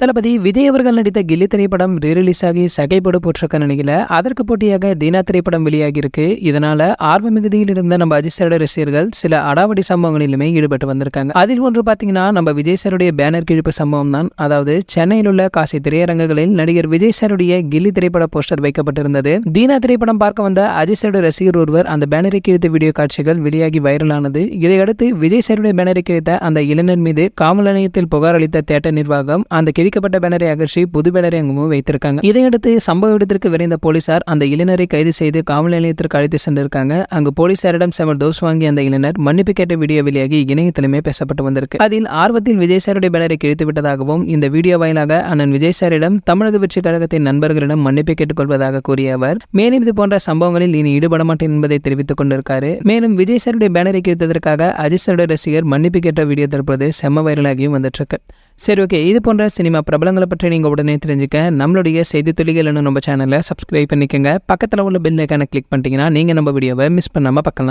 தளபதி விஜய் அவர்கள் நடித்த கில்லி திரைப்படம் ரீரிலீஸ் ஆகி சகைப்படு போட்டிருக்க நிலையில அதற்கு போட்டியாக தீனா திரைப்படம் வெளியாகி இருக்கு. இதனால ஆர்வ மிகுதியில் இருந்த நம்ம அஜித் சாரோட ரசிகர்கள் சில அடாவடி சம்பவங்களிலுமே ஈடுபட்டு வந்திருக்காங்க. அதில் ஒன்று பாத்தீங்கன்னா நம்ம விஜய் சாருடைய பேனர் கிழிப்பு சம்பவம் தான். அதாவது சென்னையில் உள்ள காசி திரையரங்குகளில் நடிகர் விஜய் சாருடைய கில்லி திரைப்பட போஸ்டர் வைக்கப்பட்டிருந்தது. தீனா திரைப்படம் பார்க்க வந்த அஜித் சாரோட ரசிகர் ஒருவர் அந்த பேனரை கிழித்த வீடியோ காட்சிகள் வெளியாகி வைரலானது. இதையடுத்து விஜய் சாருடைய பேனரை கிழித்த அந்த இளைஞர் மீது காவல் நிலையத்தில் புகார் அளித்த தியேட்டர் நிர்வாகம் அந்த கிழிக்கப்பட்ட பேனரை அகற்றி புது பேனரை அங்கும் வைத்திருக்காங்க. இதையடுத்து சம்பவ இடத்திற்கு விரைந்த போலீசார் அந்த இளைஞரை கைது செய்து காவல் நிலையத்திற்கு அழைத்து சென்றிருக்காங்க. அங்கு போலீசாரிடம் செம டோஸ் வாங்கிய அந்த இளைஞர் மன்னிப்பு கேட்ட வீடியோ வெளியாகி இணையத்திலுமே பேசப்பட்டு வந்திருக்கு. அதில் ஆர்வத்தில் விஜய் சாருடைய பேனரை கிழித்து விட்டதாகவும் இந்த வீடியோ வாயிலாக அண்ணன் விஜய் சாரிடம் தமிழக வெற்றி கழகத்தின் நண்பர்களிடம் மன்னிப்பு கேட்டுக்கொள்வதாக கூறிய அவர் மேலும் இது போன்ற சம்பவங்களில் இனி ஈடுபட மாட்டேன் என்பதை தெரிவித்துக் கொண்டிருக்காரு. மேலும் விஜய் சாருடைய பேனரை கிழித்ததற்காக அஜித் சாருடைய ரசிகர் மன்னிப்பு கேட்ட வீடியோ தற்போது செம்ம வைரலாகியும் வந்துட்டு இருக்கு. சரி, ஓகே, இது போன்ற சினிமா பிரபலங்களை பற்றி நீங்கள் உடனே தெரிஞ்சுக்க நம்மளுடைய செய்தி துளிகள் நம்ம சேனலை சப்ஸ்கிரைப் பண்ணிக்கோங்க. பக்கத்தில் உள்ள பெல் ஐக்கானை கிளிக் பண்ணிட்டீங்கன்னா நீங்கள் நம்ம வீடியோவை மிஸ் பண்ணாமல் பார்க்கலாம்.